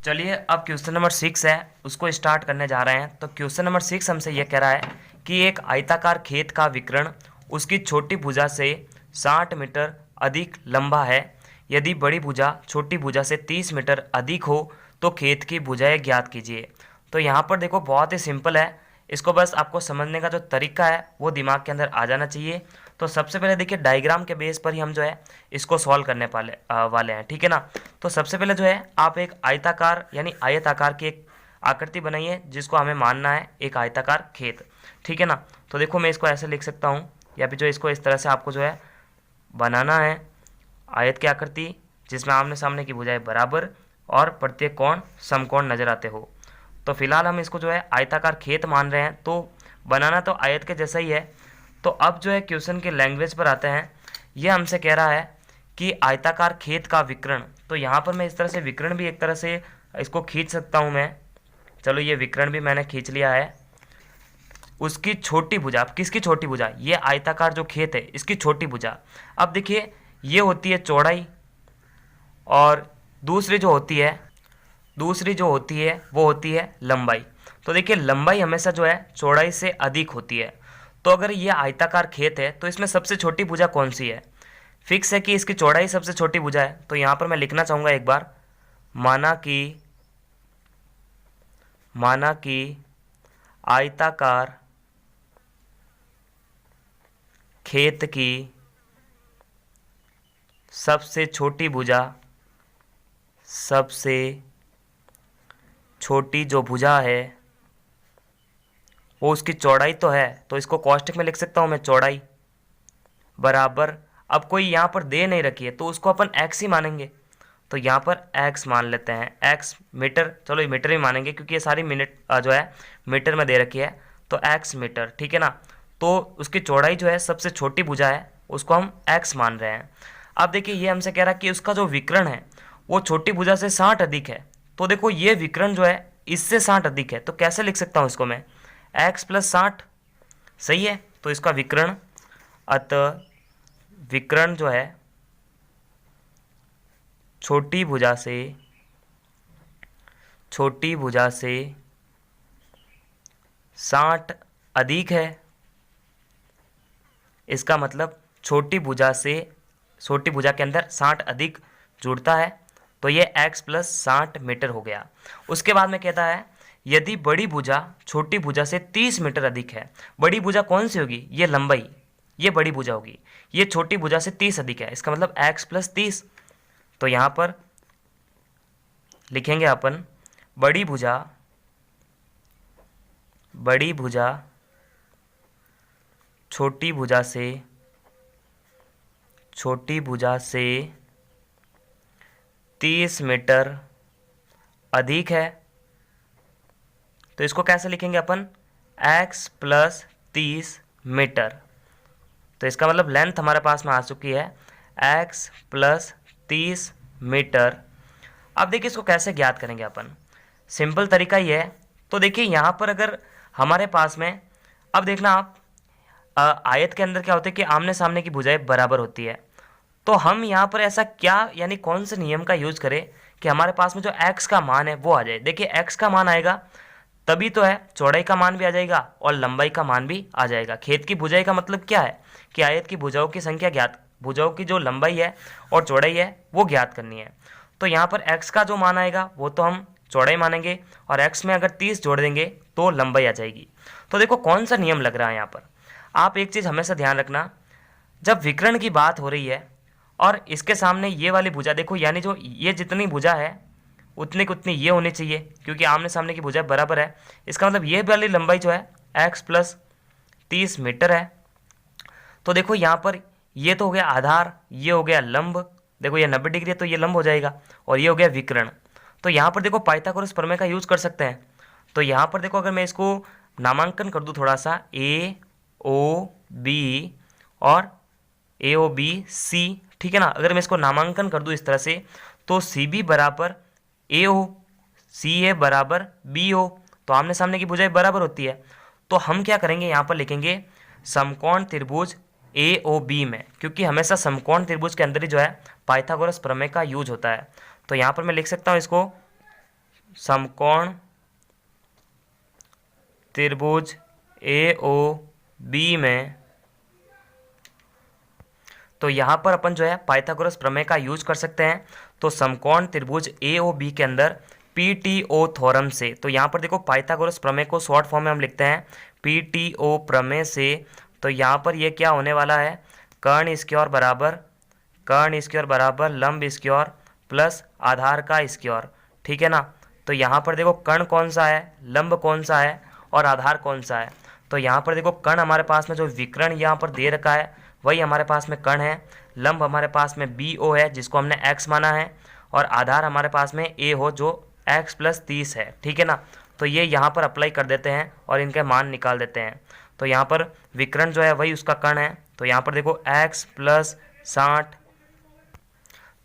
चलिए अब question number 6 है, उसको स्टार्ट करने जा रहे हैं। तो क्वेश्चन नंबर 6 हमसे यह कह रहा है कि एक आयताकार खेत का विकर्ण उसकी छोटी भुजा से 60 मीटर अधिक लंबा है। यदि बड़ी भुजा छोटी भुजा से 30 मीटर अधिक हो तो खेत की भुजाएं ज्ञात कीजिए। तो यहाँ पर देखो बहुत ही सिंपल है, इसको बस आपको समझने का जो तरीका है वो दिमाग के अंदर आ जाना चाहिए। तो सबसे पहले देखिए डायग्राम के बेस पर ही हम जो है इसको सॉल्व करने वाले हैं, ठीक है ना। तो सबसे पहले जो है आप एक आयताकार यानी आयत आकार की एक आकृति बनाइए जिसको हमें मानना है एक आयताकार खेत, ठीक है ना। तो देखो मैं इसको ऐसे लिख सकता हूँ या फिर जो इसको इस तरह से आपको जो है बनाना है आयत की आकृति जिसमें आमने सामने की भुजाएं बराबर और प्रत्येक कोण समकोण नजर आते हो। तो फिलहाल हम इसको जो है आयताकार खेत मान रहे हैं, तो बनाना तो आयत के जैसा ही है। तो अब जो है क्वेश्चन के लैंग्वेज पर आते हैं। ये हमसे कह रहा है कि आयताकार खेत का विकर्ण, तो यहाँ पर मैं इस तरह से विकर्ण भी एक तरह से इसको खींच सकता हूँ मैं। चलो ये विकर्ण भी मैंने खींच लिया है। उसकी छोटी भुजा, अब किसकी छोटी भुजा, ये आयताकार जो खेत है इसकी छोटी भुजा। अब देखिए ये होती है चौड़ाई और दूसरी जो होती है वो होती है लंबाई। तो देखिए लंबाई हमेशा जो है चौड़ाई से अधिक होती है। तो अगर ये आयताकार खेत है तो इसमें सबसे छोटी भुजा कौन सी है, फिक्स है कि इसकी चौड़ाई सबसे छोटी भुजा है। तो यहाँ पर मैं लिखना चाहूँगा एक बार, माना कि आयताकार खेत की सबसे छोटी जो भुजा है वो उसकी चौड़ाई तो है, तो इसको कॉस्टिक में लिख सकता हूँ मैं, चौड़ाई बराबर, अब कोई यहाँ पर दे नहीं रखी है तो उसको अपन x ही मानेंगे। तो यहाँ पर x मान लेते हैं, x मीटर, चलो ये मीटर ही मानेंगे क्योंकि ये सारी मिनट जो है मीटर में दे रखी है। तो x मीटर, ठीक है ना। तो उसकी चौड़ाई जो है सबसे छोटी भुजा है उसको हम x मान रहे हैं। अब देखिए ये हमसे कह रहा है कि उसका जो विकर्ण है वो छोटी भुजा से 60 अधिक है। तो देखो ये विकर्ण जो है इससे 60 अधिक है, तो कैसे लिख सकता हूँ इसको मैं, x प्लस 60, सही है। तो इसका विकर्ण, अतः विकर्ण जो है छोटी भुजा से 60 अधिक है। इसका मतलब छोटी भुजा के अंदर 60 अधिक जुड़ता है, तो ये x प्लस 60 मीटर हो गया। उसके बाद में कहता है यदि बड़ी भुजा छोटी भुजा से 30 मीटर अधिक है। बड़ी भुजा कौन सी होगी, ये लंबाई, ये बड़ी भुजा होगी, ये छोटी भुजा से 30 अधिक है, इसका मतलब x प्लस 30। तो यहाँ पर लिखेंगे अपन बड़ी भुजा छोटी भुजा से 30 मीटर अधिक है। तो इसको कैसे लिखेंगे अपन, x प्लस 30 मीटर। तो इसका मतलब लेंथ हमारे पास में आ चुकी है x प्लस 30 मीटर। अब देखिए इसको कैसे ज्ञात करेंगे अपन, सिंपल तरीका ये है। तो देखिए यहाँ पर अगर हमारे पास में, अब देखना आप आयत के अंदर क्या होता है कि आमने सामने की भुजाएं बराबर होती है। तो हम यहाँ पर ऐसा क्या यानी कौन से नियम का यूज करें कि हमारे पास में जो x का मान है वो आ जाए। देखिए x का मान आएगा तभी तो है चौड़ाई का मान भी आ जाएगा और लंबाई का मान भी आ जाएगा। खेत की भुजाई का मतलब क्या है कि आयत की भुजाओं की संख्या ज्ञात, भुजाओं की जो लंबाई है और चौड़ाई है वो ज्ञात करनी है। तो यहाँ पर x का जो मान आएगा वो तो हम चौड़ाई मानेंगे और x में अगर 30 जोड़ देंगे तो लंबाई आ जाएगी। तो देखो कौन सा नियम लग रहा है यहाँ पर, आप एक चीज़ हमेशा ध्यान रखना, जब विकर्ण की बात हो रही है और इसके सामने ये वाली भुजा देखो, यानी जो ये जितनी भुजा है उतनी की उतनी ये होनी चाहिए क्योंकि आमने सामने की भुजा बराबर है। इसका मतलब ये वाली लंबाई जो है x प्लस 30 मीटर है। तो देखो यहाँ पर ये तो हो गया आधार, ये हो गया लंब, देखो ये 90 डिग्री है तो ये लंब हो जाएगा, और ये हो गया विकर्ण। तो यहाँ पर देखो पाइथागोरस प्रमेय का यूज कर सकते हैं। तो यहाँ पर देखो अगर मैं इसको नामांकन कर दूँ थोड़ा सा, ए ओ बी और ए ओ बी सी, ठीक है ना। अगर मैं इसको नामांकन कर दूँ इस तरह से तो सी बी बराबर ए ओ, सी ए बराबर बी ओ, तो आमने सामने की भुजाएं बराबर होती है। तो हम क्या करेंगे यहाँ पर लिखेंगे समकोण त्रिभुज ए ओ बी में, क्योंकि हमेशा समकोण त्रिभुज के अंदर ही जो है पाइथागोरस प्रमेय का यूज होता है। तो यहाँ पर मैं लिख सकता हूँ इसको समकोण त्रिभुज AOB में, तो यहाँ पर अपन जो है पाइथागोरस प्रमेय का यूज कर सकते हैं। तो समकोण त्रिभुज AOB के अंदर PTO थ्योरम से, तो यहाँ पर देखो पाइथागोरस प्रमेय को शॉर्ट फॉर्म में हम लिखते हैं PTO प्रमेय से। तो यहाँ पर ये क्या होने वाला है, कर्ण स्क्वायर बराबर लंब स्क्वायर प्लस आधार का स्क्वायर, ठीक है ना। तो यहाँ पर देखो कर्ण कौन सा है, लंब कौन सा है और आधार कौन सा है। तो यहाँ पर देखो कर्ण हमारे पास में जो विकर्ण यहाँ पर दे रखा है वही हमारे पास में कर्ण है, लंब हमारे पास में BO है जिसको हमने x माना है, और आधार हमारे पास में A हो जो x + 30 है, ठीक है ना। तो ये यहाँ पर अप्लाई कर देते हैं और इनके मान निकाल देते हैं। तो यहाँ पर विकर्ण जो है वही उसका कर्ण है, तो यहाँ पर देखो x + 60।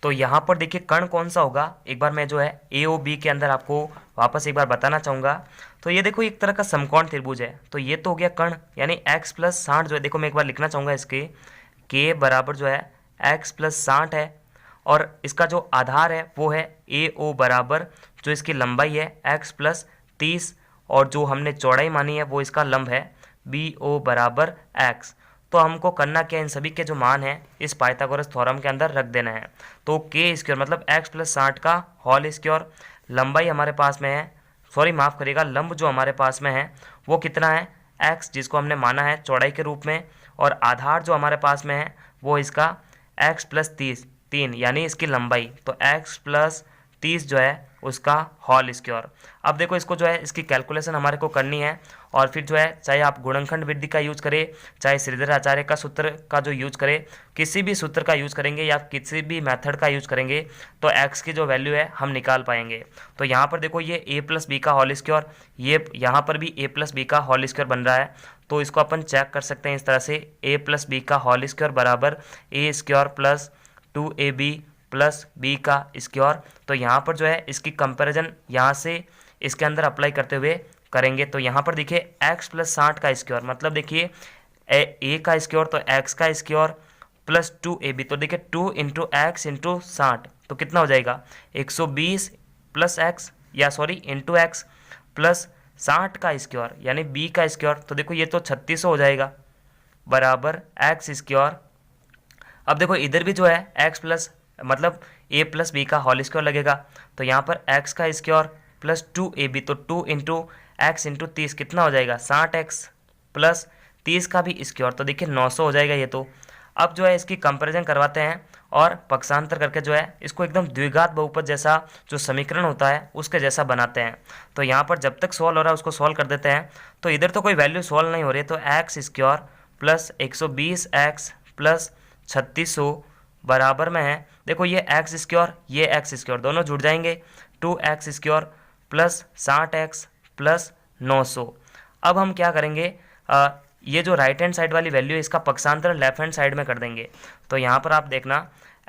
तो यहाँ पर देखिए कर्ण कौन सा होगा, एक बार मैं जो है AOB के अंदर आपको वापस एक बार बताना चाहूँगा। तो ये देखो एक तरह का समकोण त्रिभुज है, तो ये तो हो गया कर्ण, यानी x + 60 जो है, देखो मैं एक बार लिखना चाहूँगा इसके k बराबर जो है x + 60 है, और इसका जो आधार है वो है AO बराबर जो इसकी लंबाई है x + 30, और जो हमने चौड़ाई मानी है वो इसका लंब है BO बराबर x। तो हमको करना क्या, इन सभी के जो मान हैं इस पाइथागोरस थ्योरम के अंदर रख देना है। तो k स्क्वायर मतलब x + 60 का होल स्क्वायर, लंबाई हमारे पास में है, सॉरी माफ़ करिएगा, लंब जो हमारे पास में है वो कितना है x, जिसको हमने माना है चौड़ाई के रूप में, और आधार जो हमारे पास में है वो इसका x + 3 यानी इसकी लंबाई, तो x + 30 जो है उसका होल स्क्वायर। अब देखो इसको जो है इसकी कैलकुलेशन हमारे को करनी है, और फिर जो है चाहे आप गुणनखंड विधि का यूज करें, चाहे श्रीधर आचार्य का सूत्र का जो यूज करें, किसी भी सूत्र का यूज करेंगे या किसी भी मेथड का यूज करेंगे तो x की जो वैल्यू है हम निकाल पाएंगे। तो यहाँ पर देखो ये a + b का होल स्क्वायर, ये यहाँ पर भी a + b का होल स्क्वायर बन रहा है, तो इसको अपन चेक कर सकते हैं इस तरह से, a + b का होल स्क्वायर बराबर a² + 2ab + b का स्क्वायर। तो यहाँ पर जो है इसकी कंपैरिजन यहाँ से इसके अंदर अप्लाई करते हुए करेंगे। तो यहाँ पर देखिए x + 60 का स्क्वायर, मतलब देखिए a का स्क्वायर तो x का स्क्वायर प्लस 2ab, तो देखिए 2 × x × 60 तो कितना हो जाएगा 120 + x, या सॉरी × x प्लस 60 का स्क्वायर यानी b का स्क्वायर, तो देखो ये तो 3600 हो जाएगा बराबर x²। अब देखो इधर भी जो है x प्लस मतलब a + b का होल स्क्वायर लगेगा, तो यहाँ पर x का स्क्वायर प्लस 2ab, तो 2 × x × 30 कितना हो जाएगा 60x प्लस 30 का भी स्क्वायर, तो देखिए 900 हो जाएगा ये तो। अब जो है इसकी कंपैरिजन करवाते हैं और पक्षांतर करके जो है इसको एकदम द्विघात बहुपद जैसा जो समीकरण होता है उसके जैसा बनाते हैं। तो यहाँ पर जब तक सॉल्व हो रहा है उसको सॉल्व कर देते हैं। तो इधर तो कोई वैल्यू सॉल्व नहीं हो रही है, तो x² प्लस 120x प्लस 3600 बराबर में है, देखो ये x² ये x² दोनों जुड़ जाएंगे, 2x² प्लस 60x प्लस 900। अब हम क्या करेंगे, ये जो राइट हैंड साइड वाली वैल्यू है इसका पक्षांतर लेफ्ट हैंड साइड में कर देंगे। तो यहाँ पर आप देखना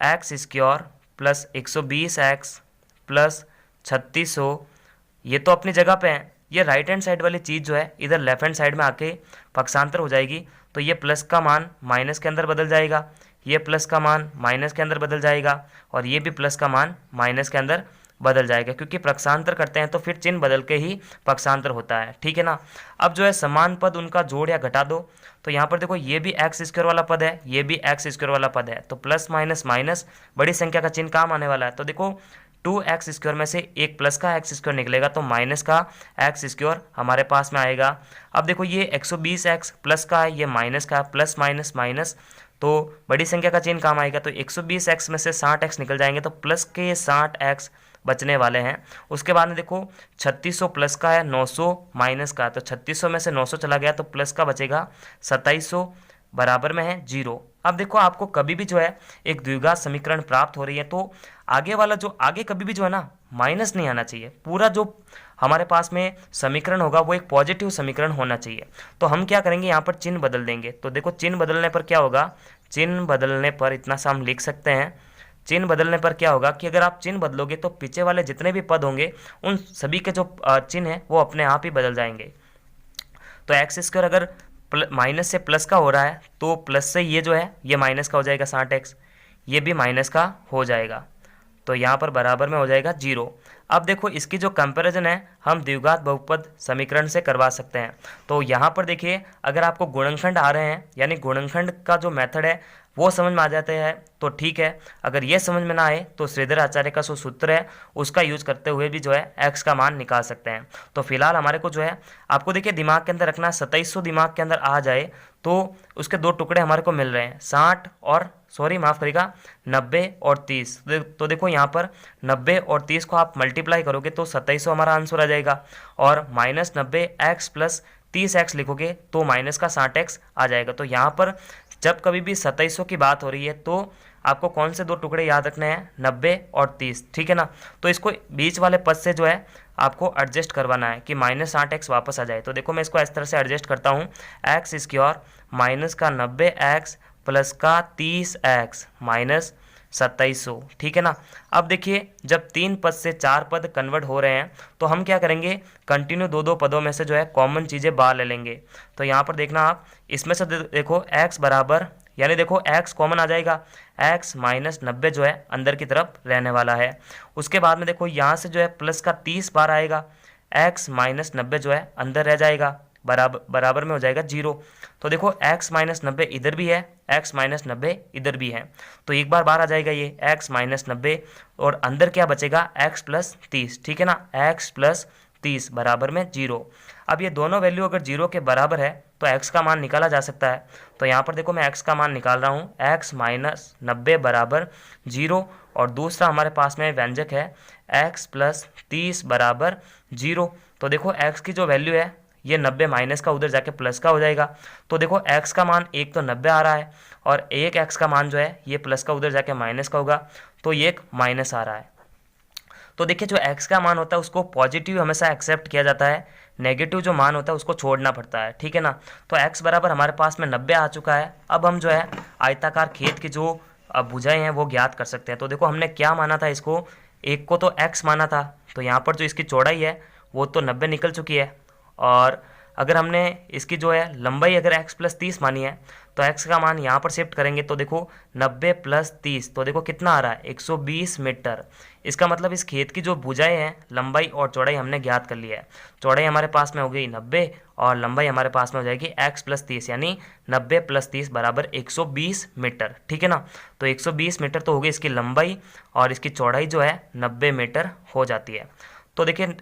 x² प्लस 120x प्लस 3600 ये तो अपनी जगह पे है, ये राइट हैंड साइड वाली चीज़ जो है इधर लेफ्ट हैंड साइड में आके पक्षांतर हो जाएगी। तो ये प्लस का मान माइनस के अंदर बदल जाएगा, ये प्लस का मान माइनस के अंदर बदल जाएगा, और ये भी प्लस का मान माइनस के अंदर बदल जाएगा, क्योंकि पक्षांतर करते हैं तो फिर चिन्ह बदल के ही पक्षांतर होता है, ठीक है ना। अब जो है समान पद उनका जोड़ या घटा दो, तो यहाँ पर देखो ये भी x² वाला पद है, ये भी x² वाला पद है, तो प्लस माइनस माइनस बड़ी संख्या का चिन्ह काम आने वाला है। तो देखो 2x² में से एक प्लस का x² निकलेगा, तो माइनस का x² हमारे पास में आएगा। अब देखो ये 120x प्लस का है, ये माइनस का है, प्लस माइनस माइनस तो बड़ी संख्या का चिन्ह काम आएगा, तो 120x में से 60x निकल जाएंगे, तो प्लस के 60x बचने वाले हैं। उसके बाद में देखो 3600 प्लस का है, 900 माइनस का, तो 3600 में से 900 चला गया तो प्लस का बचेगा 2700 बराबर में है 0। अब देखो आपको कभी भी जो है एक द्विघात समीकरण प्राप्त हो रही है तो आगे वाला जो आगे कभी भी जो है ना माइनस नहीं आना चाहिए, पूरा जो हमारे पास में समीकरण होगा वो एक पॉजिटिव समीकरण होना चाहिए। तो हम क्या करेंगे यहाँ पर चिन्ह बदल देंगे, तो देखो चिन्ह बदलने पर क्या होगा, चिन्ह बदलने पर इतना सा हम लिख सकते हैं, चिन्ह बदलने पर क्या होगा कि अगर आप चिन्ह बदलोगे तो पीछे वाले जितने भी पद होंगे उन सभी के जो चिन्ह है वो अपने आप ही बदल जाएंगे। तो x² अगर माइनस से प्लस का हो रहा है तो प्लस से ये जो है ये माइनस का हो जाएगा 60x, ये भी माइनस का हो जाएगा। तो यहाँ पर बराबर में हो जाएगा 0। अब देखो इसकी जो कंपैरिजन है हम द्विघात बहुपद समीकरण से करवा सकते हैं। तो यहाँ पर देखिए अगर आपको गुणनखंड आ रहे हैं यानी गुणनखंड का जो मेथड है वो समझ में आ जाते हैं तो ठीक है, अगर ये समझ में ना आए तो श्रीधर आचार्य का जो सूत्र है उसका यूज करते हुए भी जो है x का मान निकाल सकते हैं। तो फिलहाल हमारे को जो है आपको देखिए दिमाग के अंदर रखना, 2700 दिमाग के अंदर आ जाए तो उसके दो टुकड़े हमारे को मिल रहे हैं 60 और माफ़ करिएगा 90 और 30। तो देखो यहाँ पर 90 और 30 को आप मल्टीप्लाई करोगे तो 2700 हमारा आंसर आ जाएगा और -90x प्लस 30x लिखोगे तो माइनस का 60x आ जाएगा। तो यहाँ पर जब कभी भी 2700 की बात हो रही है तो आपको कौन से दो टुकड़े याद रखने हैं, 90 और 30, ठीक है ना। तो इसको बीच वाले पद से जो है आपको एडजस्ट करवाना है कि -60x वापस आ जाए। तो देखो मैं इसको इस तरह से एडजस्ट करता हूँ, x इसकी और माइनस का 90x प्लस का 30x माइनस 2700, ठीक है ना। अब देखिए जब 3 पद से 4 पद कन्वर्ट हो रहे हैं तो हम क्या करेंगे, कंटिन्यू दो पदों में से जो है कॉमन चीज़ें बाहर ले लेंगे। तो यहाँ पर देखना आप इसमें से देखो x बराबर यानी देखो x कॉमन आ जाएगा, x -90 जो है अंदर की तरफ रहने वाला है। उसके बाद में देखो यहाँ से जो है प्लस का 30 बार आएगा, x -90 जो है अंदर रह जाएगा, बराबर में हो जाएगा 0। तो देखो x -90 इधर भी है, x -90 इधर भी है, तो एक बार बाहर आ जाएगा ये x -90 और अंदर क्या बचेगा x प्लस 30, ठीक है ना, x प्लस 30 बराबर में 0। अब ये दोनों वैल्यू अगर 0 के बराबर है तो x का मान निकाला जा सकता है। तो यहाँ पर देखो मैं x का मान निकाल रहा हूँ, x -90 बराबर 0 और दूसरा हमारे पास में व्यंजक है x प्लस 30 बराबर 0। तो देखो x की जो वैल्यू है ये 90 माइनस का उधर जाके प्लस का हो जाएगा। तो देखो x का मान एक तो 90 आ रहा है और एक x का मान जो है ये प्लस का उधर जाके माइनस का होगा, तो ये एक माइनस आ रहा है। तो देखिए जो x का मान होता है उसको पॉजिटिव हमेशा एक्सेप्ट किया जाता है, नेगेटिव जो मान होता है उसको छोड़ना पड़ता है, ठीक है ना। तो x बराबर हमारे पास में 90 आ चुका है। अब हम जो है आयताकार खेत की जो भुजाएं हैं वो ज्ञात कर सकते हैं। तो देखो हमने क्या माना था, इसको एक को तो x माना था, तो यहाँ पर जो इसकी चौड़ाई है वो तो 90 निकल चुकी है और अगर हमने इसकी जो है लंबाई अगर x प्लस 30 मानी है तो x का मान यहाँ पर शिफ्ट करेंगे तो देखो 90 प्लस 30 तो देखो कितना आ रहा है 120 मीटर। इसका मतलब इस खेत की जो भुजाएं हैं लंबाई और चौड़ाई हमने ज्ञात कर लिया है। चौड़ाई हमारे पास में हो गई 90 और लंबाई हमारे पास में हो जाएगी x प्लस 30 यानी 90 प्लस 30 बराबर 120 मीटर, ठीक है ना। तो 120 मीटर तो हो गई इसकी लंबाई और इसकी चौड़ाई जो है 90 मीटर हो जाती है। तो देखिए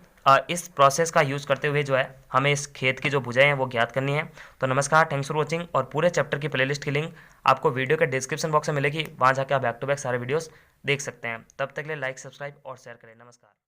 इस प्रोसेस का यूज़ करते हुए जो है हमें इस खेत की जो भुजाएं हैं वो ज्ञात करनी है। तो नमस्कार, थैंक्स फॉर वॉचिंग और पूरे चैप्टर की प्लेलिस्ट की लिंक आपको वीडियो के डिस्क्रिप्शन बॉक्स में मिलेगी, वहाँ जाकर आप बैक टू बैक सारे वीडियोस देख सकते हैं। तब तक के लिए लाइक, सब्सक्राइब और शेयर करें। नमस्कार।